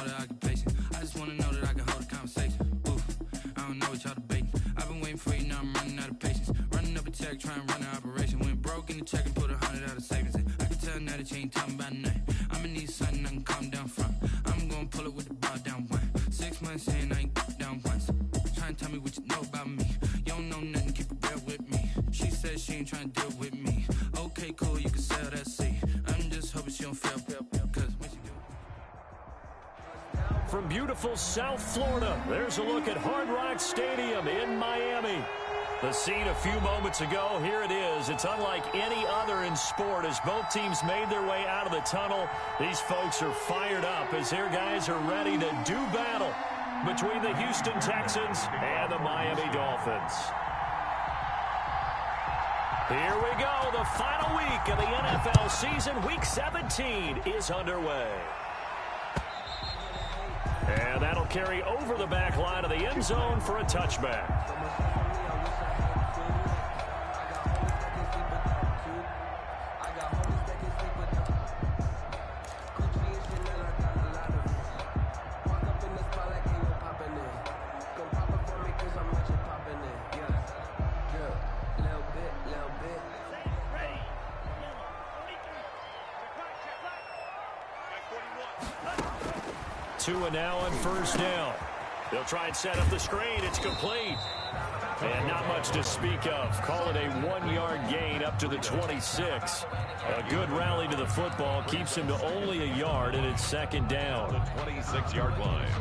that I can pace it. I just wanna know that I can hold a conversation. Oof, I don't know what y'all debating. I've been waiting for you, now I'm running out of patience. Running up a check, trying to run an operation. Went broke in the check and put 100 out of savings in. I can tell now that you ain't talking about nothing. I'ma need something I can calm down from. I'm gonna pull it with the ball down one. 6 months in, I ain't down once. Trying to tell me what you know about me. You don't know nothing, keep it real with me. She said she ain't trying to deal with me. Okay, cool, you can sell that seat. I'm just hoping she don't fail, cause when she do. From beautiful South Florida, there's a look at Hard Rock Stadium in Miami. The scene a few moments ago, here it is. It's unlike any other in sport as both teams made their way out of the tunnel. These folks are fired up as their guys are ready to do battle between the Houston Texans and the Miami Dolphins. Here we go. The final week of the NFL season. Week 17 is underway. And that'll carry over the back line of the end zone for a touchback. Tua now on first down. They'll try and set up the screen. It's complete. And not much to speak of. Call it a 1-yard gain up to the 26. A good rally to the football keeps him to only a yard, and it's second down. The 26-yard line.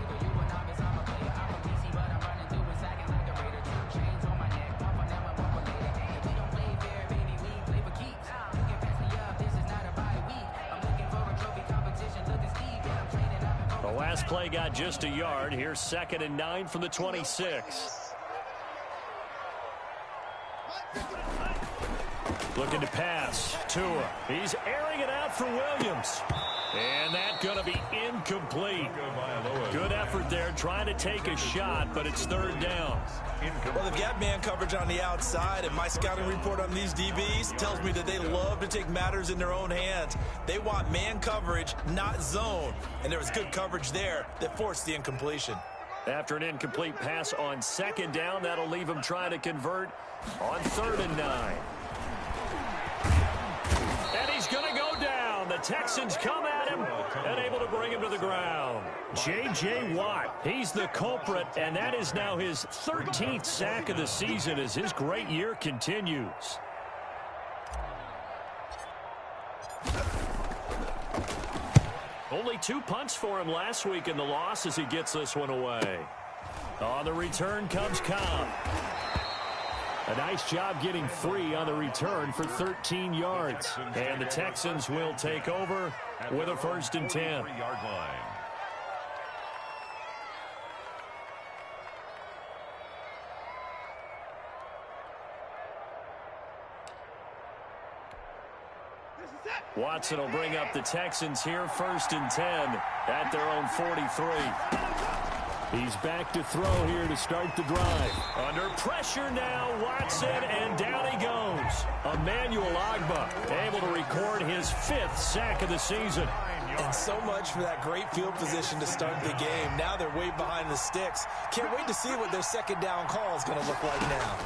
Last play got just a yard. Here's 2nd and 9 from the 26. Looking to pass. Tua. He's airing it out for Williams. And that's going to be incomplete. Good effort there trying to take a shot, but it's 3rd down. Well, they've got man coverage on the outside, and my scouting report on these DBs tells me that they love to take matters in their own hands. They want man coverage, not zone. And there was good coverage there that forced the incompletion. After an incomplete pass on 2nd down, that'll leave him trying to convert on 3rd and 9. And he's going to go down. The Texans come at him and able to bring him to the ground. J.J. Watt, he's the culprit, and that is now his 13th sack of the season as his great year continues. Only 2 punts for him last week in the loss as he gets this one away. On the return comes Cobb. A nice job getting 3 on the return for 13 yards. And the Texans will take over with a 1st and 10. Watson will bring up the Texans here, 1st and 10 at their own 43. He's back to throw here to start the drive. Under pressure now, Watson, and down he goes. Emmanuel Ogbah able to record his 5th sack of the season. And so much for that great field position to start the game. Now they're way behind the sticks. Can't wait to see what their 2nd down call is going to look like now.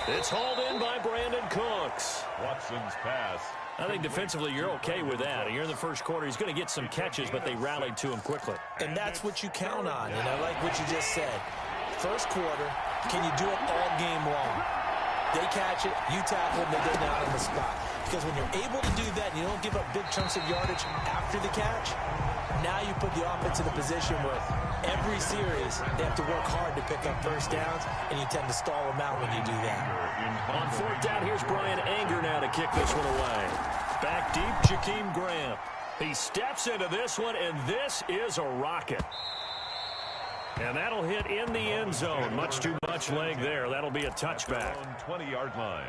It's hauled in by Brandon Cooks. Watson's pass. I think defensively you're okay with that. Here in the first quarter, he's going to get some catches, but they rallied to him quickly. And that's what you count on, and I like what you just said. First quarter, can you do it all game long? They catch it, you tackle them, they go down on the spot. Because when you're able to do that and you don't give up big chunks of yardage after the catch, now you put the offense in a position where every series they have to work hard to pick up 1st downs, and you tend to stall them out when you do that. On 4th down, here's Brian Anger now to kick this one away. Back deep, Jakeem Graham. He steps into this one, and this is a rocket. And that'll hit in the end zone. Much too much leg there. That'll be a touchback. 20-yard line.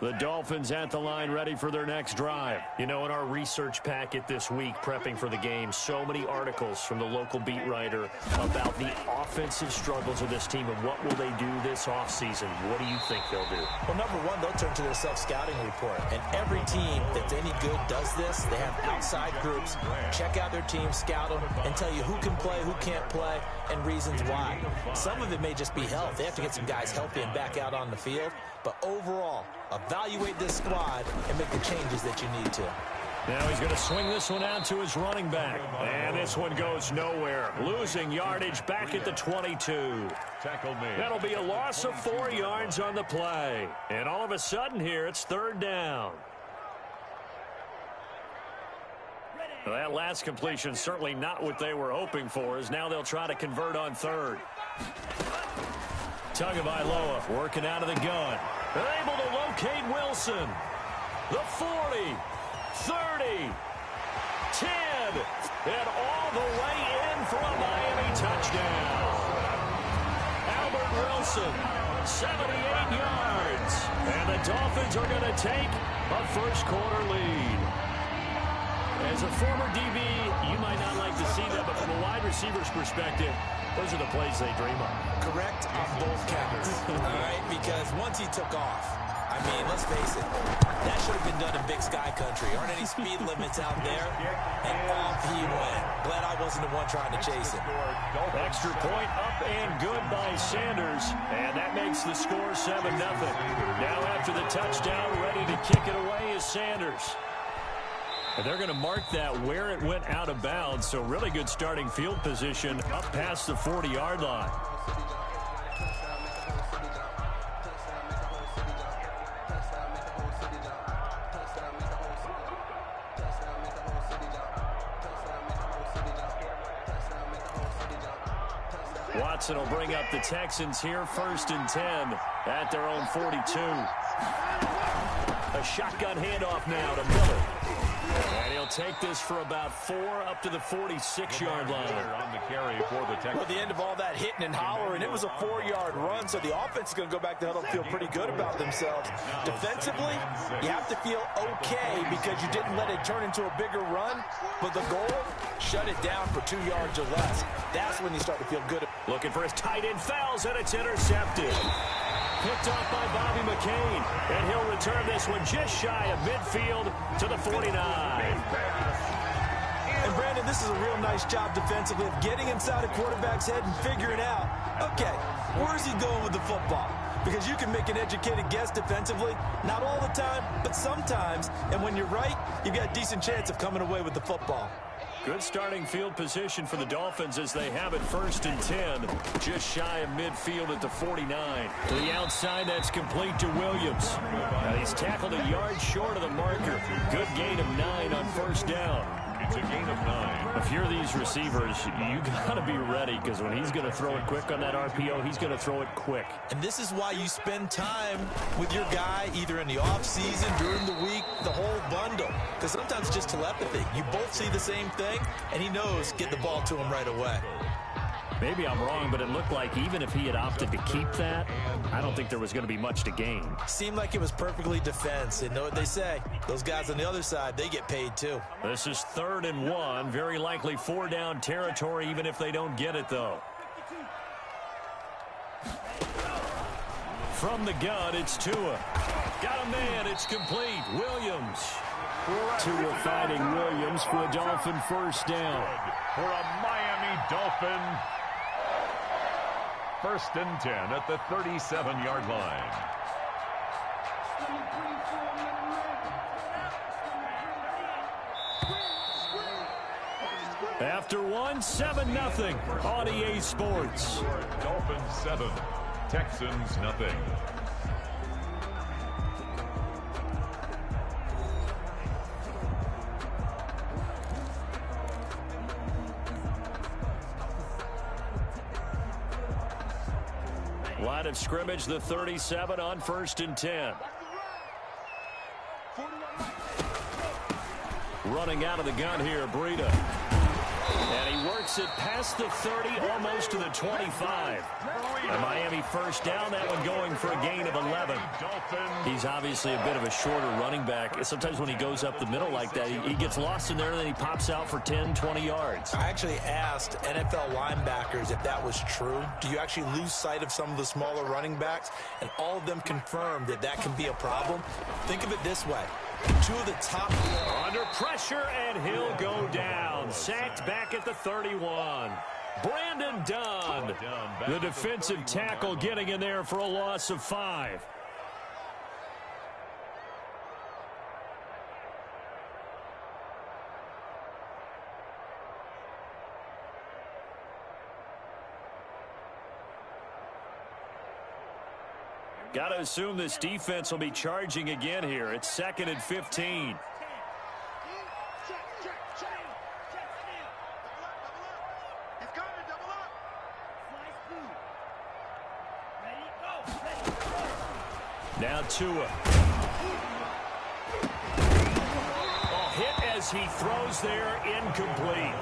The Dolphins at the line ready for their next drive. You know, in our research packet this week, prepping for the game, so many articles from the local beat writer about the offensive struggles of this team and what will they do this offseason. What do you think they'll do? Well, number one, they'll turn to their self-scouting report. And every team that's any good does this. They have outside groups, check out their team, scout them, and tell you who can play, who can't play, and reasons why. Some of it may just be health. They have to get some guys healthy and back out on the field. But overall, evaluate this squad and make the changes that you need to. Now he's going to swing this one out to his running back. And this one goes nowhere. Losing yardage back at the 22. Tackle made. That'll be a loss of 4 yards on the play. And all of a sudden here, it's third down. Well, that last completion certainly not what they were hoping for, as now they'll try to convert on third. Tagovailoa working out of the gun. They're able to locate Wilson. The 40, 30, 10, and all the way in for a Miami touchdown. Albert Wilson, 78 yards. And the Dolphins are going to take a first-quarter lead. As a former DB, you might not like to see that, but from a wide receiver's perspective, those are the plays they dream of. Correct on both counts. All right, because once he took off, I mean, let's face it, that should have been done in Big Sky country. Aren't any speed limits out there? And off he went. Glad I wasn't the one trying to chase him. Extra point up and good by Sanders. And that makes the score 7-0. Now after the touchdown, ready to kick it away is Sanders. And they're going to mark that where it went out of bounds. So really good starting field position up past the 40-yard line. Watson will bring up the Texans here, 1st and 10 at their own 42. A shotgun handoff now to Miller. And he'll take this for about 4 up to the 46-yard line. On the carry for the Texans. Well, the end of all that hitting and hollering, it was a 4-yard run, so the offense is going to go back to huddle, feel pretty good about themselves. Defensively, you have to feel okay because you didn't let it turn into a bigger run, but the goal, shut it down for 2 yards or less. That's when you start to feel good. Looking for his tight end, fouls, and it's intercepted. Picked off by Bobby McCain, and he'll return this one just shy of midfield to the 49. And Brandon, this is a real nice job defensively of getting inside a quarterback's head and figuring out, okay, where's he going with the football? Because you can make an educated guess defensively, not all the time, but sometimes. And when you're right, you've got a decent chance of coming away with the football. Good starting field position for the Dolphins as they have it 1st and 10, just shy of midfield at the 49. To the outside, that's complete to Williams. Now he's tackled a yard short of the marker. Good gain of 9 on 1st down. It's a gain of 9. If you're these receivers, you got to be ready because when he's going to throw it quick on that RPO, he's going to throw it quick. And this is why you spend time with your guy either in the offseason, during the week, the whole bundle. Because sometimes it's just telepathy. You both see the same thing, and he knows get the ball to him right away. Maybe I'm wrong, but it looked like even if he had opted to keep that, I don't think there was going to be much to gain. Seemed like it was perfectly defense. And know what they say? Those guys on the other side, they get paid too. This is 3rd and 1. Very likely 4-down territory, even if they don't get it, though. From the gun, it's Tua. Got a man. It's complete. Williams. Tua fighting Williams for a Dolphin 1st down. For a Miami Dolphin 1st and 10 at the 37-yard line. After 1, 7-0 on EA Sports. Dolphins 7, Texans nothing. Line of scrimmage, the 37 on 1st and 10. Running out of the gun here, Breida. And he Works it past the 30, almost to the 25. And Miami first down, that one going for a gain of 11. He's obviously a bit of a shorter running back. Sometimes when he goes up the middle like that, he gets lost in there, and then he pops out for 10, 20 yards. I actually asked NFL linebackers if that was true. Do you actually lose sight of some of the smaller running backs? And all of them confirmed that that can be a problem. Think of it this way. Two of the top... Under pressure, and he'll go down. Sacked back at the 31. Brandon Dunn, the defensive tackle, getting in there for a loss of 5. Got to assume this defense will be charging again here. It's 2nd and 15. Now Tua. Hit as he throws there, incomplete.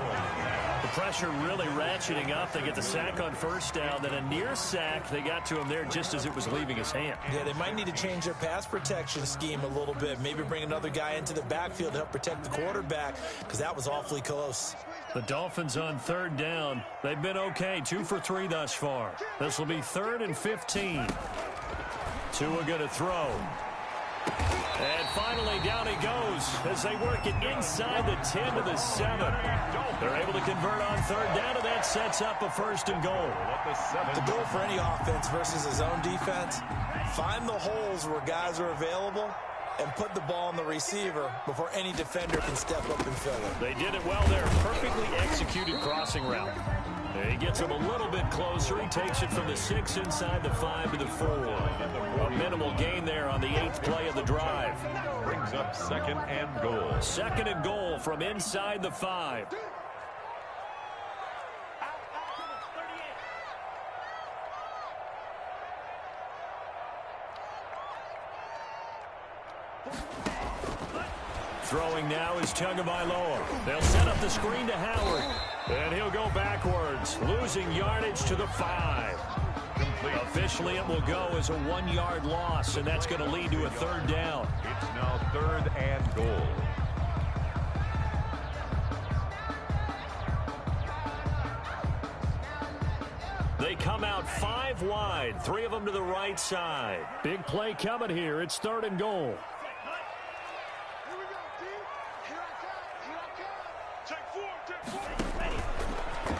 The pressure really ratcheting up. They get the sack on first down, then a near sack. They got to him there just as it was leaving his hand. Yeah, they might need to change their pass protection scheme a little bit. Maybe bring another guy into the backfield to help protect the quarterback, because that was awfully close. The Dolphins on 3rd down. They've been okay, 2 for 3 thus far. This will be 3rd and 15. Tua going to throw. And finally, down he goes as they work it inside the 10 to the 7. They're able to convert on 3rd down, and that sets up a 1st and goal. The goal for any offense versus his own defense, find the holes where guys are available and put the ball on the receiver before any defender can step up and fill it. They did it well there. Perfectly executed crossing route. He gets him a little bit closer. He takes it from the 6 inside the 5 to the 4. A minimal gain there on the 8th play of the drive. Brings up 2nd and goal. 2nd and goal from inside the 5. Throwing now is Tagovailoa. They'll set up the screen to Howard. And he'll go backwards, losing yardage to the 5. Officially, it will go as a 1-yard loss, and that's going to lead to a 3rd down. It's now 3rd and goal. They come out 5 wide, 3 of them to the right side. Big play coming here. It's 3rd and goal.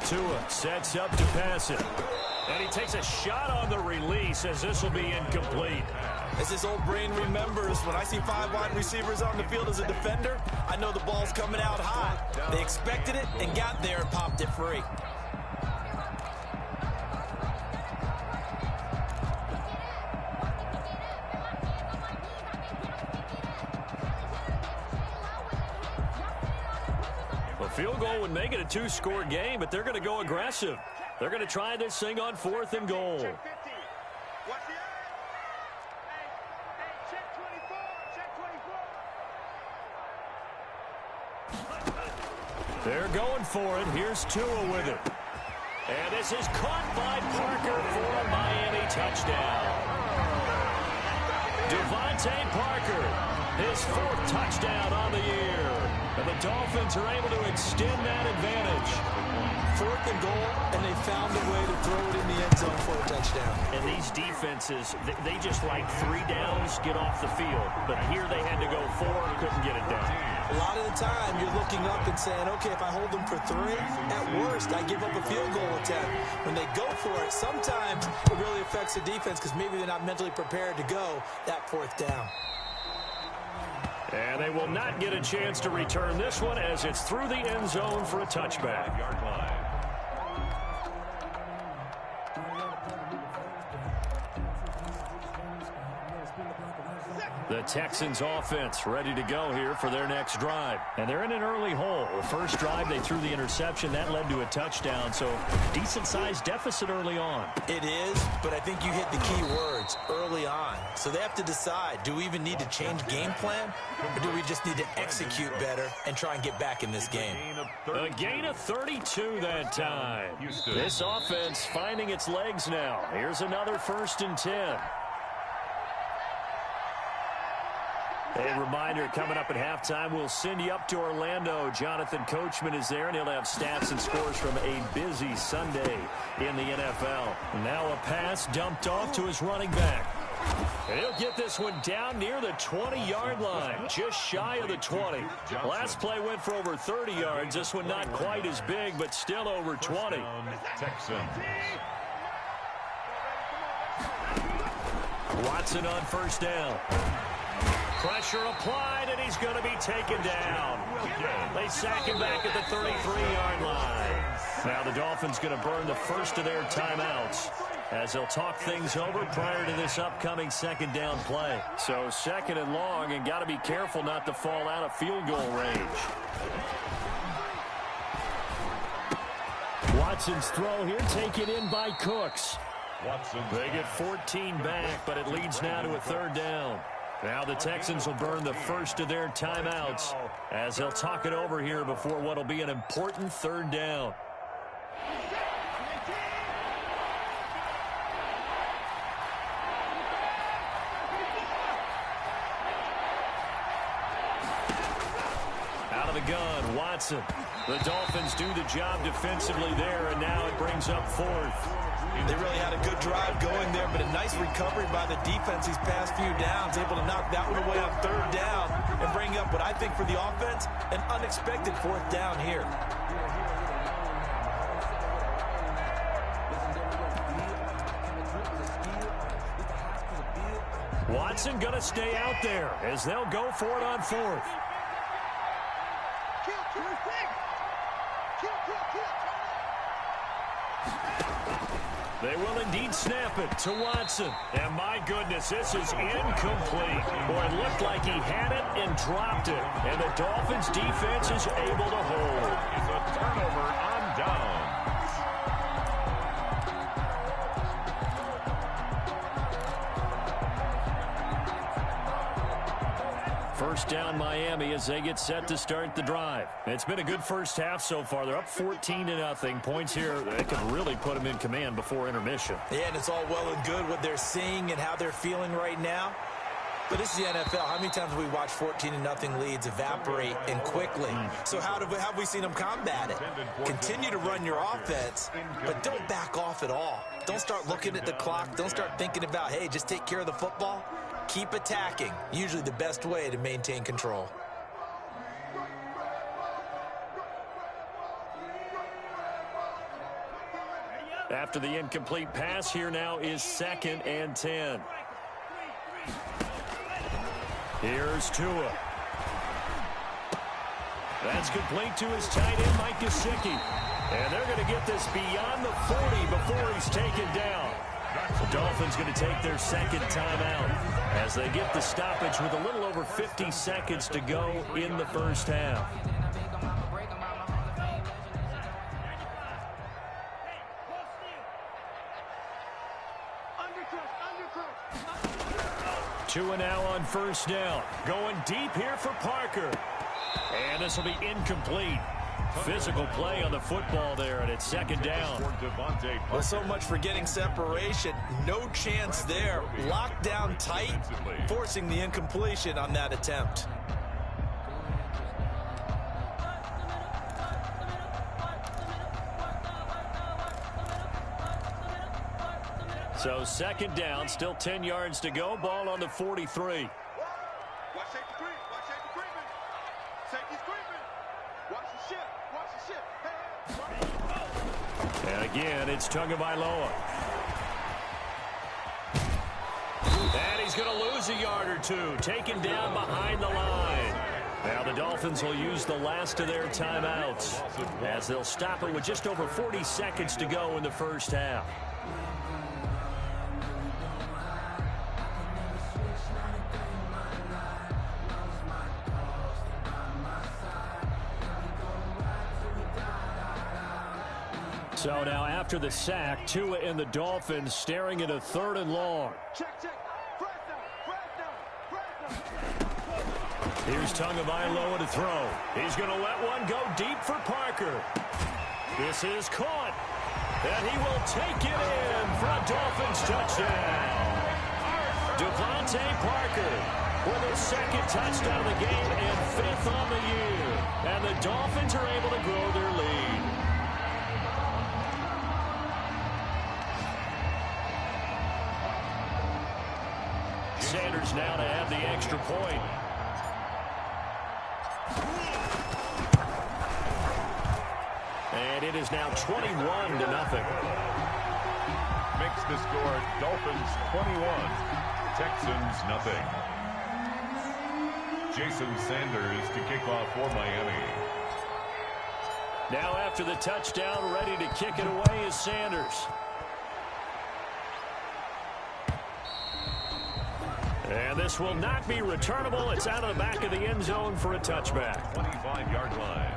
Tua sets up to pass it. And he takes a shot on the release as this will be incomplete. As his old brain remembers, when I see 5 wide receivers on the field as a defender, I know the ball's coming out high. They expected it and got there and popped it free. Field goal would make it a 2-score game, but they're going to go aggressive. They're going to try this thing on 4th and goal. They're going for it. Here's Tua with it. And this is caught by Parker for a Miami touchdown. Devontae Parker, his 4th touchdown on the year. And the Dolphins are able to extend that advantage. 4th and goal, and they found a way to throw it in the end zone for a touchdown. And these defenses, they just like 3 downs, get off the field. But here they had to go 4, couldn't get it done. A lot of the time, you're looking up and saying, okay, if I hold them for 3, at worst, I give up a field goal attempt. When they go for it, sometimes it really affects the defense because maybe they're not mentally prepared to go that 4th down. And they will not get a chance to return this one as it's through the end zone for a touchback. Yard line. The Texans offense ready to go here for their next drive. And they're in an early hole. The first drive, they threw the interception. That led to a touchdown, so decent-sized deficit early on. It is, but I think you hit the key words, early on. So they have to decide, do we even need to change game plan, or do we just need to execute better and try and get back in this game? A gain of 32 that time. This offense finding its legs now. Here's another 1st and 10. A reminder, coming up at halftime, we'll send you up to Orlando. Jonathan Coachman is there, and he'll have stats and scores from a busy Sunday in the NFL. Now a pass dumped off to his running back. And he'll get this one down near the 20-yard line, just shy of the 20. Last play went for over 30 yards. This one not quite as big, but still over 20. Watson on 1st down. Pressure applied, and he's going to be taken down. They sack him back at the 33-yard line. Now the Dolphins going to burn the first of their timeouts as they'll talk things over prior to this upcoming 2nd down play. So 2nd and long, and got to be careful not to fall out of field goal range. Watson's throw here taken in by Cooks. They get 14 back, but it leads now to a 3rd down. Now the Texans will burn the first of their timeouts as they'll talk it over here before what will be an important 3rd down. Out of the gun, Watson. The Dolphins do the job defensively there, and now it brings up 4th. They really had a good drive going there, but a nice recovery by the defense these past few downs, able to knock that one away on 3rd down and bring up what I think for the offense, an unexpected 4th down here. Watson going to stay out there as they'll go for it on 4th. They will indeed snap it to Watson. And my goodness, this is incomplete. Boy, it looked like he had it and dropped it. And the Dolphins defense is able to hold. It's a turnover on down. First down Miami as they get set to start the drive. It's been a good first half so far. They're up 14-0. Points here that could really put them in command before intermission. Yeah, and it's all well and good what they're seeing and how they're feeling right now. But this is the NFL. How many times have we watched 14-0 leads evaporate and quickly? So how have we seen them combat it? Continue to run your offense, but don't back off at all. Don't start looking at the clock. Don't start thinking about, hey, just take care of the football. Keep attacking. Usually the best way to maintain control. After the incomplete pass, here now is 2nd and 10. Here's Tua. That's complete to his tight end, Mike Gesicki. And they're going to get this beyond the 40 before he's taken down. The Dolphins going to take their 2nd timeout as they get the stoppage with a little over 50 seconds to go in the first half. Tua now on 1st down. Going deep here for Parker. And this will be incomplete. Physical play on the football there, and it's 2nd down. Well, so much for getting separation. No chance there. Locked down tight, forcing the incompletion on that attempt. So 2nd down, still 10 yards to go. Ball on the 43. Watch safety creep. Watch safety creeping. Safety's creeping. Watch the ship. Watch the ship. Hey. And again, it's Tagovailoa. And he's going to lose a yard or two. Taken down behind the line. Now the Dolphins will use the last of their timeouts as they'll stop it with just over 40 seconds to go in the first half. So now after the sack, Tua and the Dolphins staring at a 3rd and long. Check. Here's Tagovailoa to throw. He's going to let one go deep for Parker. This is caught. And he will take it in for a Dolphins touchdown. Devontae Parker with his 2nd touchdown of the game and 5th on the year. And the Dolphins are able to grow their lead. Sanders now to add the extra point. And it is now 21-0. Makes the score Dolphins 21, Texans nothing. Jason Sanders to kick off for Miami. Now after the touchdown, ready to kick it away is Sanders. And this will not be returnable. It's out of the back of the end zone for a touchback. 25-yard line.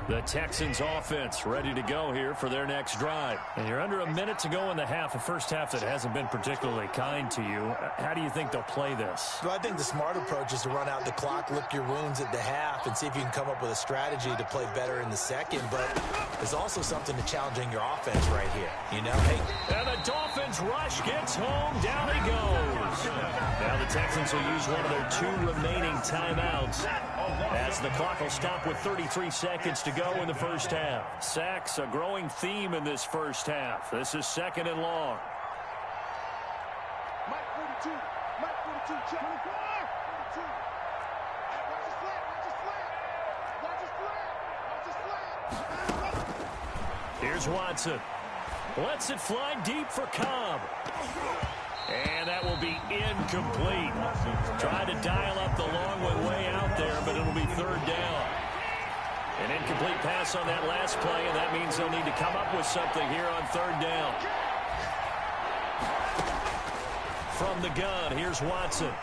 The Texans offense ready to go here for their next drive. And you're under a minute to go in the half, a first half that hasn't been particularly kind to you. How do you think they'll play this? Well, I think the smart approach is to run out the clock, lick your wounds at the half, and see if you can come up with a strategy to play better in the second. But there's also something to challenging your offense right here. You know, hey. And the Dolphins rush gets home. Down he goes. Now the Texans will use one of their 2 remaining timeouts, as the clock will stop with 33 seconds to go in the first half. Sacks, a growing theme in this first half. This is 2nd and long. Mike 42, check. 42. Watch his flat. Here's Watson. Lets it fly deep for Cobb. And that will be incomplete. Trying to dial up the long one way out there, but it'll be 3rd down. An incomplete pass on that last play, and that means they'll need to come up with something here on 3rd down. From the gun, here's Watson.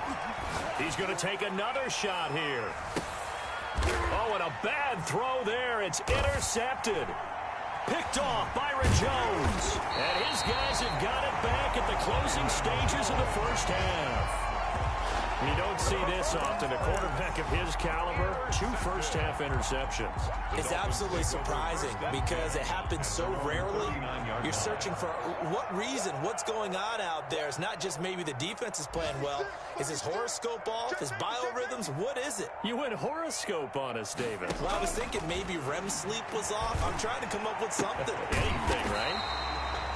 He's going to take another shot here. Oh, and a bad throw there. It's intercepted. Picked off Byron Jones. And his guys have got it back at the closing stages of the first half. You don't see this often. A quarterback of his caliber, 2 first-half interceptions. It's absolutely surprising because it happens so rarely. You're searching for what reason, what's going on out there. It's not just maybe the defense is playing well. Is his horoscope off? His biorhythms? What is it? You went horoscope on us, David. Well, I was thinking maybe REM sleep was off. I'm trying to come up with something. Anything, right?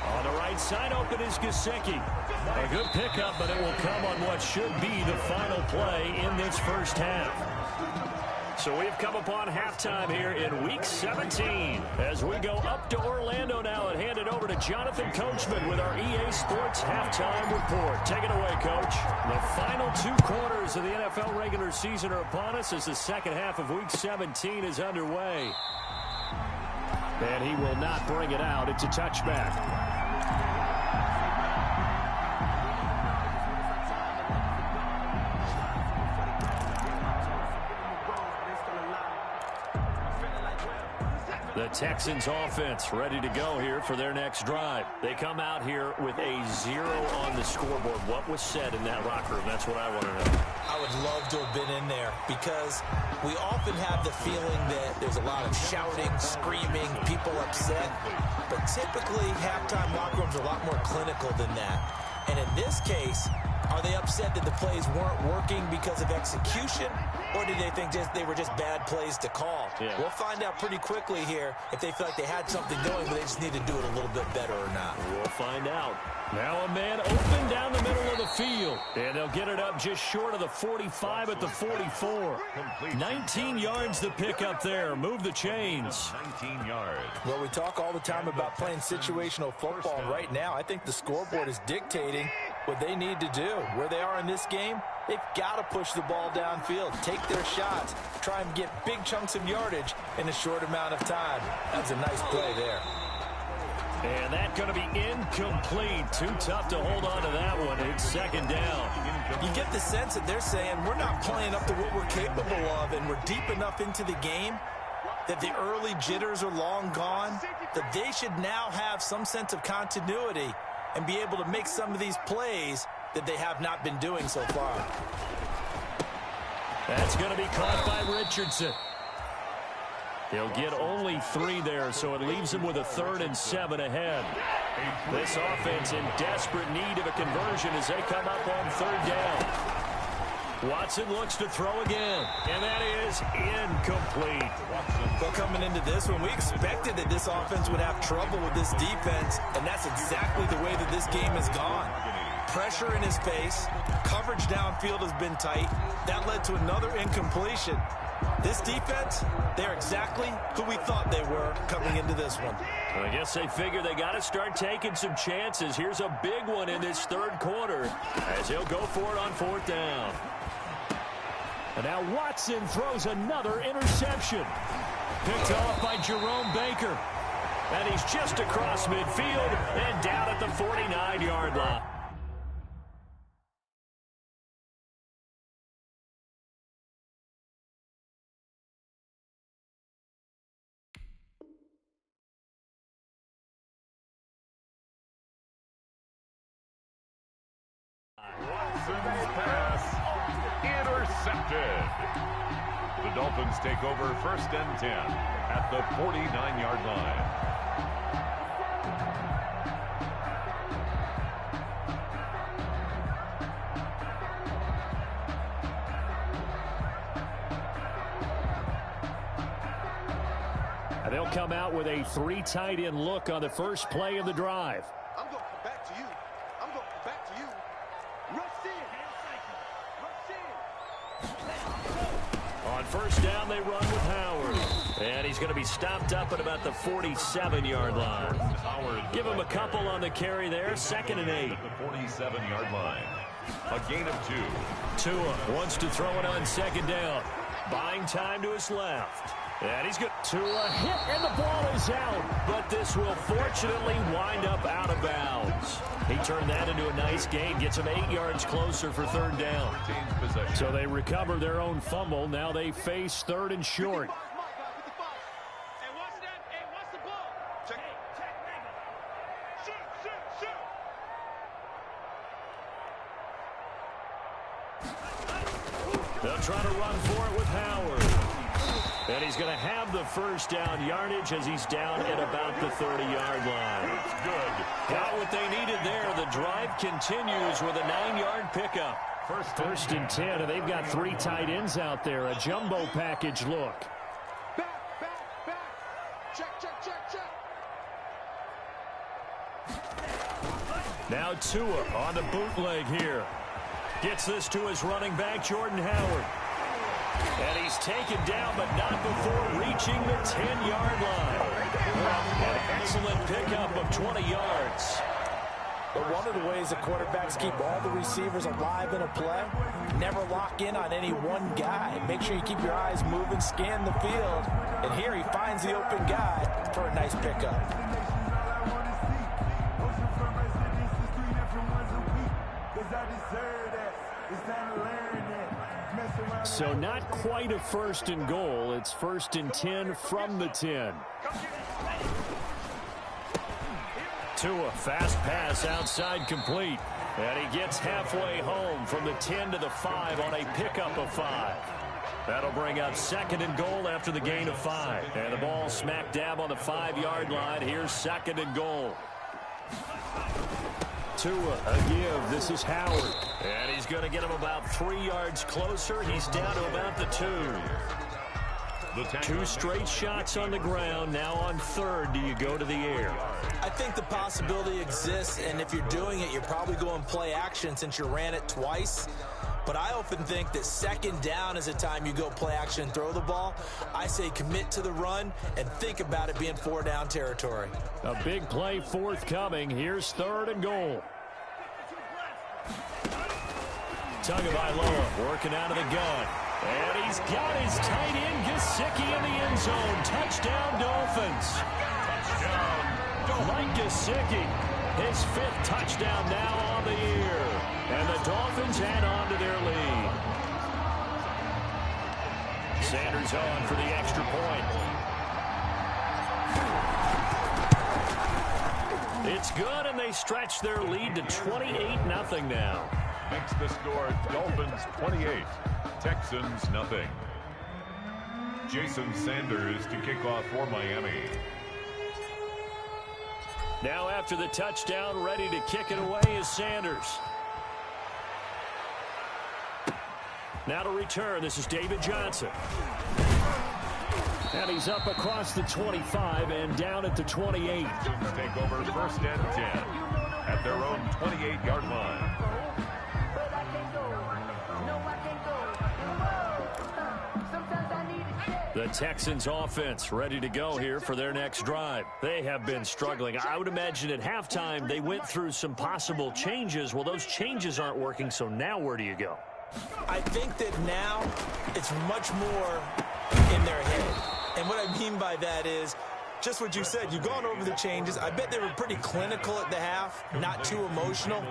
On the right side, open is Gesicki. A good pickup, but it will come on what should be the final play in this first half. So we've come upon halftime here in Week 17 as we go up to Orlando now and hand it over to Jonathan Coachman with our EA Sports Halftime Report. Take it away, Coach. The final 2 quarters of the NFL regular season are upon us as the second half of Week 17 is underway. And he will not bring it out. It's a touchback. The Texans offense ready to go here for their next drive. They come out here with a 0 on the scoreboard. What was said in that locker room? That's what I want to know. I would love to have been in there because we often have the feeling that there's a lot of shouting, screaming, people upset. But typically, halftime locker rooms are a lot more clinical than that. And in this case, are they upset that the plays weren't working because of execution? Or did they think they were just bad plays to call? Yeah. We'll find out pretty quickly here if they feel like they had something going, but they just need to do it a little bit better or not. We'll find out. Now a man open down the middle of the field. And they'll get it up just short of the 45 at the 44. 19 yards to pick up there. Move the chains. 19 yards. Well, we talk all the time about playing situational football. Right now, I think the scoreboard is dictating what they need to do. Where they are in this game, they've got to push the ball downfield, take their shots, try and get big chunks of yardage in a short amount of time. That's a nice play there. And that's going to be incomplete. Too tough to hold on to that one. It's 2nd down. You get the sense that they're saying we're not playing up to what we're capable of, and we're deep enough into the game that the early jitters are long gone, that they should now have some sense of continuity and be able to make some of these plays that they have not been doing so far. That's going to be caught by Richardson. He'll get only 3 there, so it leaves him with a 3rd and 7 ahead. This offense in desperate need of a conversion as they come up on 3rd down. Watson looks to throw again, and that is incomplete. Well, coming into this one, we expected that this offense would have trouble with this defense, and that's exactly the way that this game has gone. Pressure in his face, coverage downfield has been tight. That led to another incompletion. This defense, they're exactly who we thought they were coming into this one. I guess they figure they got to start taking some chances. Here's a big one in this 3rd quarter as he'll go for it on 4th down. And now Watson throws another interception. Picked off by Jerome Baker. And he's just across midfield and down at the 49-yard line. Watson's pass intercepted. The Dolphins take over 1st and 10 at the 49-yard line. And they'll come out with a 3 tight end look on the first play of the drive. I'm going to come back to you. I'm going to come back to you. Rush in. On 1st down, they run with Howard. And he's going to be stopped up at about the 47-yard line. Give him a couple on the carry there. 2nd and 8. At the 47-yard line. A gain of 2. Tua wants to throw it on 2nd down. Buying time to his left. And he's good. Tua hit, and the ball is out. But this will fortunately wind up out of bounds. He turned that into a nice gain. Gets him 8 yards closer for 3rd down. So they recover their own fumble. Now they face 3rd and short. They'll try to run for it with Howard. And he's going to have the 1st down yardage as he's down at about the 30-yard line. Good. Got what they needed there. The drive continues with a 9-yard pickup. First and 10, and they've got 3 tight ends out there. A jumbo package look. Back. Check. Now Tua on the bootleg here. Gets this to his running back, Jordan Howard. And he's taken down, but not before reaching the 10-yard line. An excellent pickup of 20 yards. But one of the ways the quarterbacks keep all the receivers alive in a play, never lock in on any one guy. Make sure you keep your eyes moving, scan the field. And here he finds the open guy for a nice pickup. So not quite a 1st and goal. It's 1st and 10 from the 10. Tua, fast pass outside complete. And he gets halfway home from the 10 to the 5 on a pickup of 5. That'll bring up 2nd and goal after the gain of 5. And the ball smack dab on the 5-yard line. Here's 2nd and goal. Tua, a give. This is Howard. And he's going to get him about 3 yards closer. He's down to about the 2. 2 straight shots on the ground. Now on 3rd, do you go to the air? I think the possibility exists, and if you're doing it, you're probably going play action since you ran it twice. But I often think that 2nd down is a time you go play action and throw the ball. I say commit to the run and think about it being 4-down territory. A big play forthcoming. Here's 3rd and goal. Tagovailoa working out of the gun. And he's got his tight end, Gesicki, in the end zone. Touchdown, Dolphins. Touchdown, Dolphins. Mike Gesicki, his 5th touchdown now on the year. And the Dolphins add on to their lead. Sanders on for the extra point. It's good, and they stretch their lead to 28-0 now. Makes the score Dolphins 28, Texans nothing. Jason Sanders to kick off for Miami. Now after the touchdown, ready to kick it away is Sanders. Now to return, this is David Johnson. And he's up across the 25 and down at the 28. Take over first and 10 at their own 28-yard line. The Texans offense ready to go here for their next drive. They have been struggling. I would imagine at halftime they went through some possible changes. Well, those changes aren't working, so now where do you go? I think that now it's much more in their head. And what I mean by that is just what you said. You've gone over the changes. I bet they were pretty clinical at the half, not too emotional.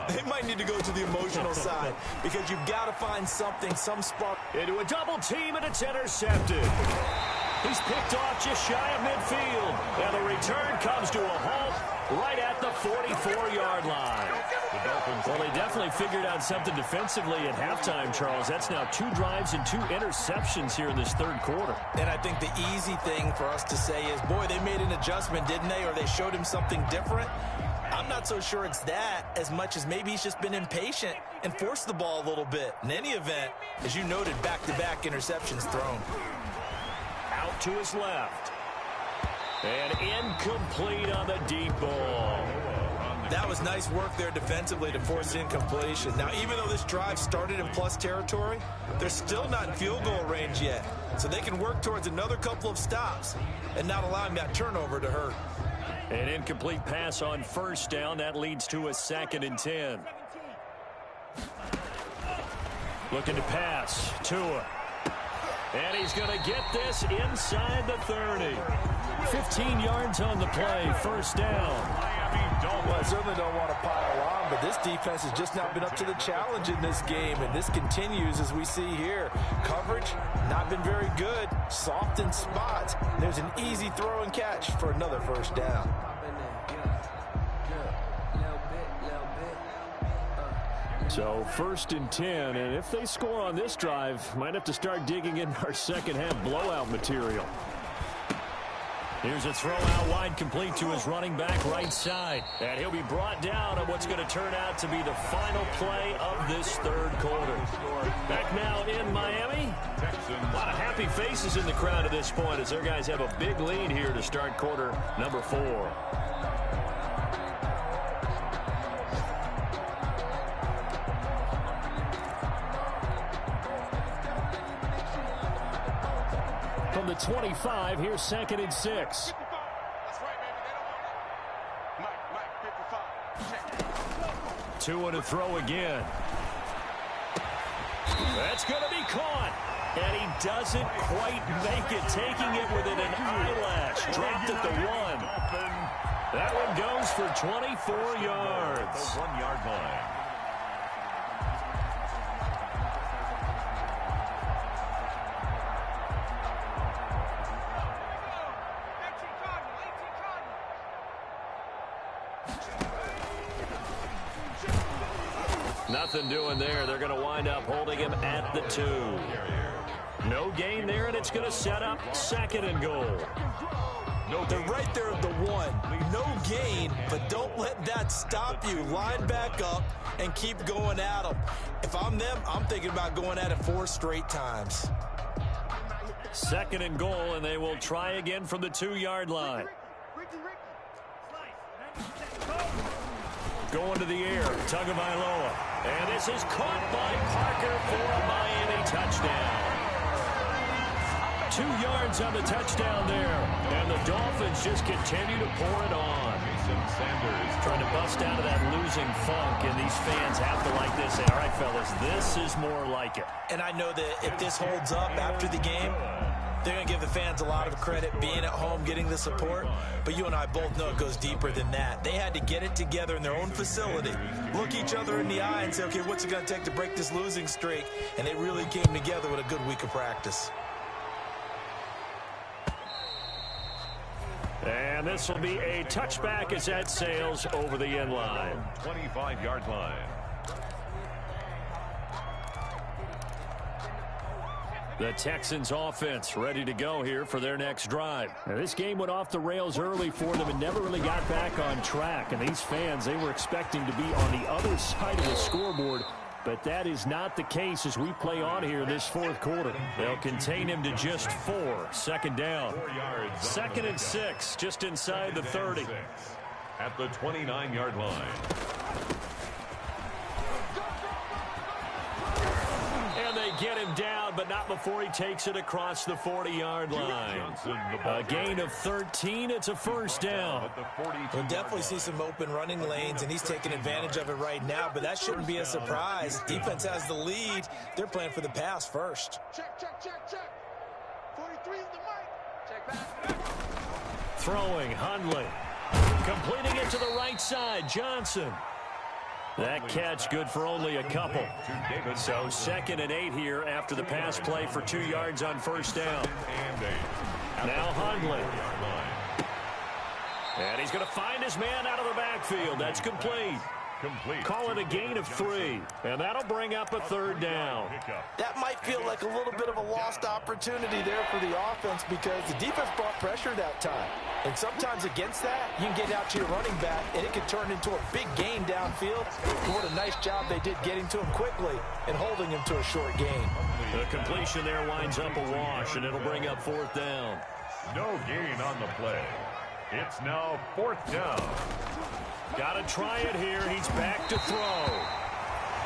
They might need to go to the emotional side because you've got to find something, some spark. Into a double team, and it's intercepted. He's picked off just shy of midfield. And the return comes to a halt right at the 44-yard line. Well, they definitely figured out something defensively at halftime, Charles. That's now 2 drives and 2 interceptions here in this third quarter. And I think the easy thing for us to say is, boy, they made an adjustment, didn't they? Or they showed him something different. I'm not so sure it's that as much as maybe he's just been impatient and forced the ball a little bit. In any event, as you noted, back-to-back interceptions thrown. Out to his left. And incomplete on the deep ball. That was nice work there defensively to force incompletion. Now, even though this drive started in plus territory, they're still not in field goal range yet. So they can work towards another couple of stops and not allowing that turnover to hurt. An incomplete pass on first down. That leads to a 2nd and 10. Looking to pass. Tua. And he's going to get this inside the 30. 15 yards on the play. First down. Well, I certainly don't want to pile on, but this defense has just not been up to the challenge in this game, and this continues as we see here. Coverage, not been very good. Soft in spots. There's an easy throw and catch for another first down. So 1st and 10, and if they score on this drive, might have to start digging in our second half blowout material. Here's a throw out wide, complete to his running back right side. And he'll be brought down on what's going to turn out to be the final play of this third quarter. Back now in Miami. A lot of happy faces in the crowd at this point as their guys have a big lead here to start quarter number 4. From the 25, here's 2nd and 6. That's right, baby. They don't want it. Mike, 55. Check. Tua to throw again. That's going to be caught. And he doesn't quite make it, taking it within an eyelash. Dropped at the 1. That one goes for 24 yards. The 1-yard line. Nothing doing there. They're going to wind up holding him at the 2. No gain there, and it's going to set up 2nd and goal. They're right there at the 1. No gain, but don't let that stop you. Line back up and keep going at them. If I'm them, I'm thinking about going at it 4 straight times. 2nd and goal, and they will try again from the 2-yard line. Going to the air, Tagovailoa. And this is caught by Parker for a Miami touchdown. 2 yards on the touchdown there. And the Dolphins just continue to pour it on. Jason Sanders Trying to bust out of that losing funk, and these fans have to like this. Say, all right, fellas, this is more like it. And I know that if this holds up after the game, They're going to give the fans a lot of credit being at home, getting the support, but you and I both know it goes deeper than that. They had to get it together in their own facility, look each other in the eye and say, okay, what's it going to take to break this losing streak? And they really came together with a good week of practice. And this will be a touchback as that sails over the end line. 25-yard line. The Texans offense ready to go here for their next drive. Now, this game went off the rails early for them and never really got back on track. And these fans, they were expecting to be on the other side of the scoreboard. But that is not the case as we play on here in this fourth quarter. They'll contain him to just 4. Second down. 2nd and 6, just inside the 30. At the 29-yard line. And they get him down, but not before he takes it across the 40-yard line. A gain of 13. It's a first down. We'll definitely see some open running lanes, and he's taking advantage of it right now, but that shouldn't be a surprise. Defense has the lead. They're playing for the pass first. Check. 43 is the mic. Check back. Throwing, Hundley. Completing it to the right side, Johnson. That catch good for only a couple. So 2nd and 8 here after the pass play for 2 yards on first down. Now Hundley. And he's going to find his man out of the backfield. That's complete. Call it a gain of 3. And that'll bring up a 3rd down. That might feel like a little bit of a lost opportunity there for the offense because the defense brought pressure that time. And sometimes against that, you can get out to your running back, and it can turn into a big gain downfield. What a nice job they did getting to him quickly and holding him to a short gain. The completion there winds up a wash, and it'll bring up 4th down. No gain on the play. It's now 4th down. Got to try it here. He's back to throw.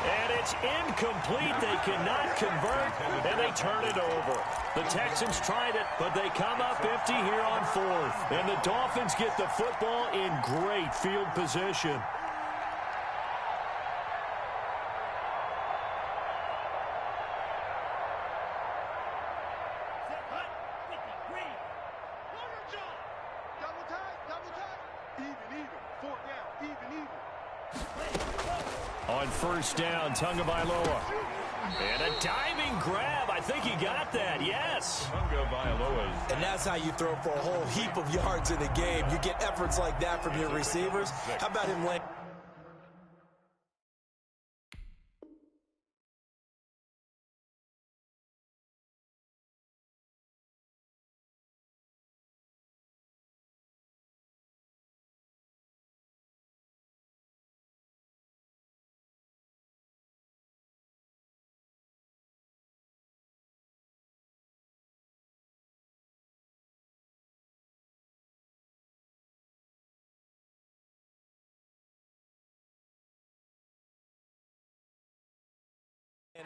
And it's incomplete. They cannot convert, and they turn it over. The Texans tried it, but they come up empty here on 4th. And the Dolphins get the football in great field position. On first down, Tagovailoa. And a diving grab. I think he got that, yes. Tagovailoa. And that's how you throw for a whole heap of yards in a game. You get efforts like that from your receivers. How about him laying?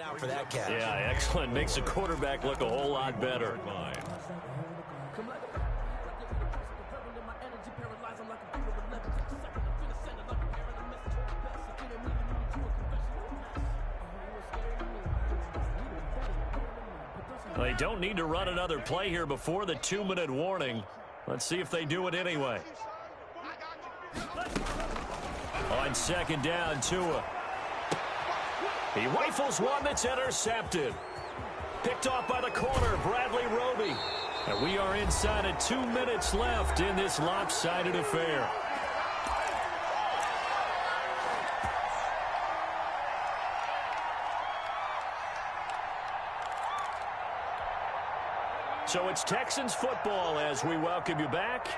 Out for that catch. Yeah, excellent. Makes the quarterback look a whole lot better. They don't need to run another play here before the 2-minute warning. Let's see if they do it anyway. On second down, Tua. He rifles one that's intercepted. Picked off by the corner, Bradley Roby. And we are inside of 2 minutes left in this lopsided affair. So it's Texans football as we welcome you back.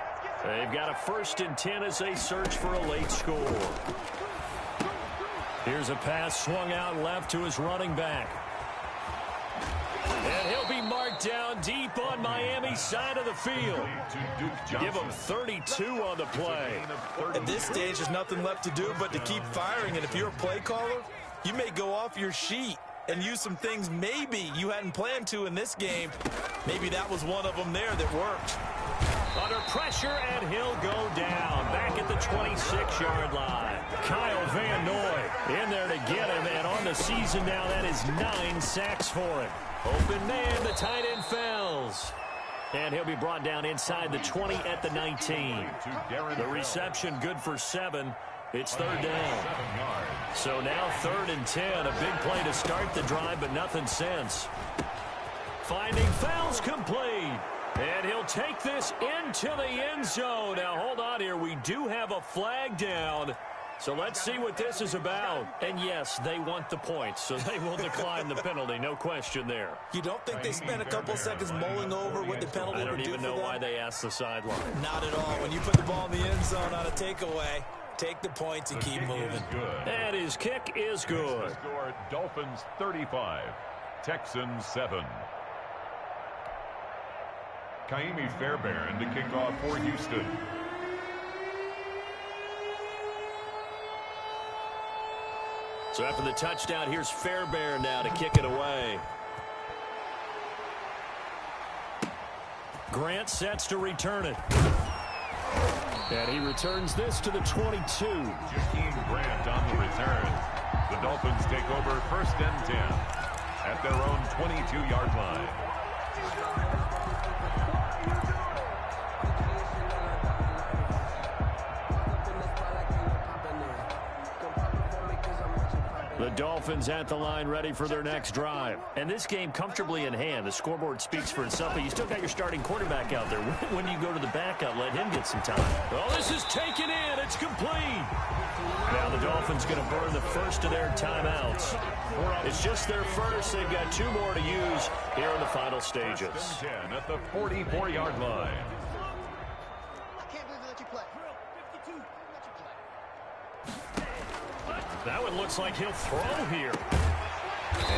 They've got a 1st and 10 as they search for a late score. Here's a pass swung out left to his running back. And he'll be marked down deep on Miami's side of the field. Give him 32 on the play. At this stage, there's nothing left to do but to keep firing. And if you're a play caller, you may go off your sheet and use some things maybe you hadn't planned to in this game. Maybe that was one of them there that worked. Under pressure, and he'll go down. Back at the 26-yard line. Kyle Van Noy in there to get him, and on the season now, that is 9 sacks for him. Open man, the tight end Fells. And he'll be brought down inside the 20 at the 19. The reception good for 7. It's third down. So now 3rd and 10. A big play to start the drive, but nothing since. Finding fouls complete. And he'll take this into the end zone. Now, hold on here. We do have a flag down. So let's see what this is about. And, yes, they want the points, so they will decline the penalty. No question there. You don't think they spent a couple seconds mulling over what the penalty would do for them? I don't even know why they asked the sideline. Not at all. When you put the ball in the end zone on a takeaway, take the points and keep moving. And his kick is good. Dolphins 35, Texans 7. Kaimi Fairbairn to kick off for Houston. So after the touchdown, here's Fairbairn now to kick it away. Grant sets to return it. And he returns this to the 22. Jakeem Grant on the return. The Dolphins take over 1st and 10 at their own 22-yard line. The Dolphins at the line ready for their next drive. And this game comfortably in hand. The scoreboard speaks for itself, but you still got your starting quarterback out there. When you go to the backup, let him get some time. Well, this is taken in. It's complete. Now the Dolphins going to burn the first of their timeouts. It's just their first. They've got 2 more to use here in the final stages. 10 at the 44-yard line. That one looks like he'll throw here.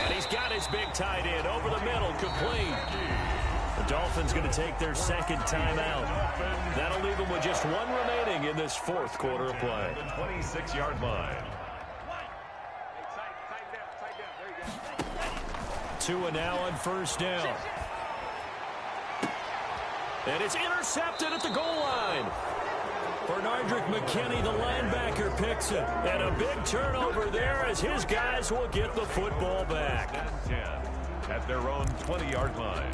And he's got his big tight end over the middle, complete. The Dolphins going to take their 2nd timeout. That'll leave them with just 1 remaining in this 4th quarter of play. The 26-yard line. Tua now on 1st down. And it's intercepted at the goal line. Bernardrick McKinney, the linebacker, picks it. And a big turnover there as his guys will get the football back. 10 at their own 20-yard line.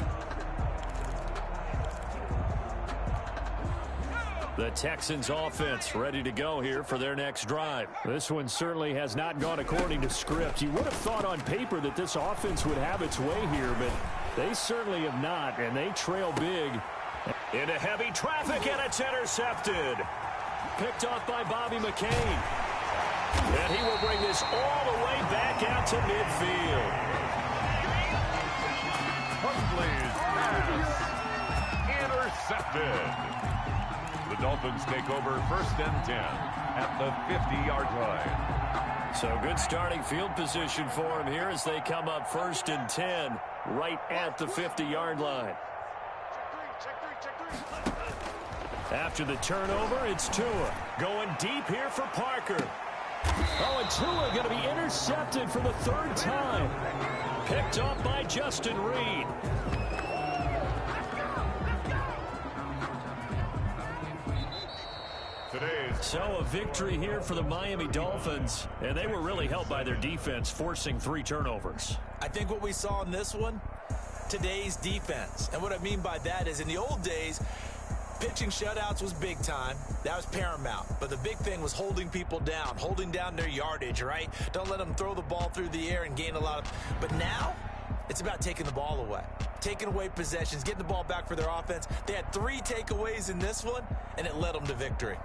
The Texans offense ready to go here for their next drive. This one certainly has not gone according to script. You would have thought on paper that this offense would have its way here, but they certainly have not, and they trail big. Into heavy traffic, and it's intercepted. Picked off by Bobby McCain. And he will bring this all the way back out to midfield. Huntley's pass intercepted. The Dolphins take over 1st and 10 at the 50-yard line. So good starting field position for him here as they come up 1st and 10 right at the 50-yard line. After the turnover, it's Tua. Going deep here for Parker. Oh, and Tua going to be intercepted for the 3rd time. Picked off by Justin Reed. So a victory here for the Miami Dolphins, and they were really helped by their defense, forcing 3 turnovers. I think what we saw in this one, today's defense. And what I mean by that is in the old days, pitching shutouts was big time. That was paramount. But the big thing was holding people down, holding down their yardage, right? Don't let them throw the ball through the air and gain a lot of... But now, it's about taking the ball away. Taking away possessions, getting the ball back for their offense. They had 3 takeaways in this one, and it led them to victory.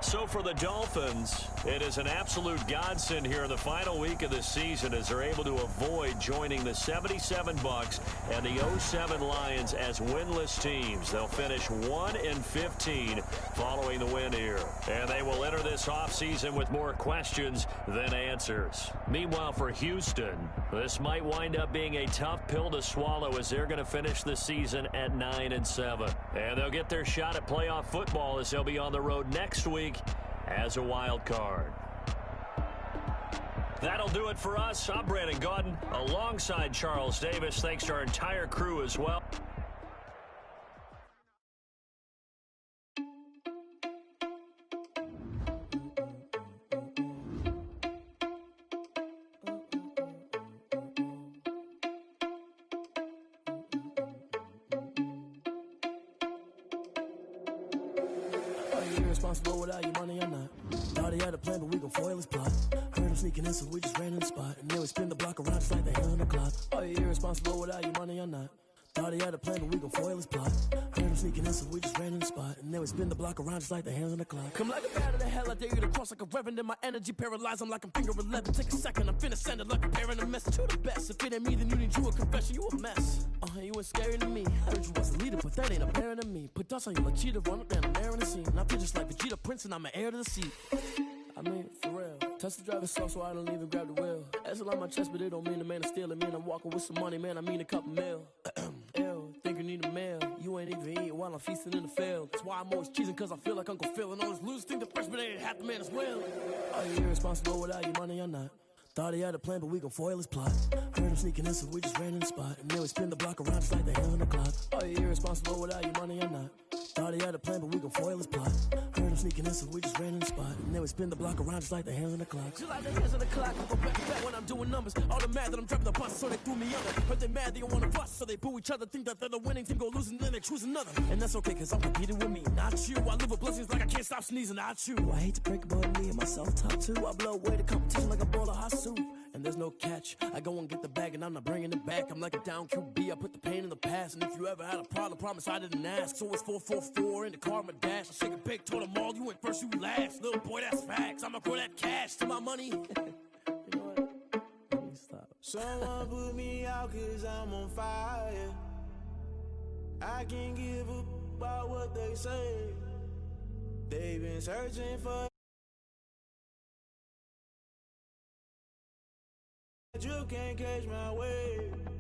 So for the Dolphins, it is an absolute godsend here in the final week of the season as they're able to avoid joining the 77 Bucs and the 07 Lions as winless teams. They'll finish 1-15 following the win here. And they will enter this offseason with more questions than answers. Meanwhile, for Houston, this might wind up being a tough pill to swallow as they're going to finish the season at 9-7. And they'll get their shot at playoff football as they'll be on the road next week as a wild card. That'll do it for us. I'm Brandon Gaudin alongside Charles Davis. Thanks to our entire crew as well. irresponsible without your money or not. Thought he had a plan, but we gon' foil his plot. Heard him sneaking in, so we just ran in the spot. And then we spin the block around just like the hand on the clock. Are you irresponsible without your money or not? Thought he had a plan, but we gon' foil his plot. Heard him sneaking in, so we just ran in the spot. And then we spin the block around just like the hands on the clock. Come like a bat of the hell, I dare you to cross like a reverend. In my energy paralyzed, I'm like I'm finger 11. Take a second, I'm finna send it like a parent a message to the best. If it ain't me, then you need you a confession, you a mess. You ain't scary to me. Heard you was a leader, but that ain't apparent to me. Put dust on you like cheetah, run up down the air in the scene. And I feel just like Vegeta Prince, and I'm an heir to the seat. I mean, for real. Touch the driver's soft, so I don't even grab the wheel. That's on my chest, but it don't mean the man is stealing. Man, I'm walking with some money, man, I mean a couple mil. Ew, think you need a meal. You ain't even eating while I'm feasting in the field. That's why I'm always cheesing, cause I feel like Uncle Phil. And all those losers think the freshman ain't half the man as well. Are you irresponsible without your money or not? Thought he had a plan, but we gon' foil his plot. Heard him sneaking in, so we just ran in the spot. And then we spin the block around just like the hand on the clock. Are you irresponsible without your money or not? Thought he had a plan, but we gon' foil his plot. Heard him sneaking in, so we just ran in the spot. And then we spin the block around just like the hands on the clock. Just like the hands on the clock, I go back to back when I'm doing numbers. All the mad that I'm driving the bus, so they threw me under. But they mad, they don't wanna bust, so they boo each other. Think that they're the winning team, go losing, then they choose another. And that's okay, cause I'm competing with me, not you. I live with blessings like I can't stop sneezing, not you. I hate to break about me and myself top two. I blow away the competition like a bowl of hot soup. And there's no catch. I go and get the bag and I'm not bringing it back. I'm like a down QB, I put the pain in the past. And if you ever had a problem, promise I didn't ask. So it's 444 in the car, my dash. I shake a big, told them all, you went first, you last. Little boy, that's facts. I'ma grow that cash to my money. You know what? Let me stop. Someone put me out cause I'm on fire. I can't give up about what they say. They've been searching for you can't catch my wave.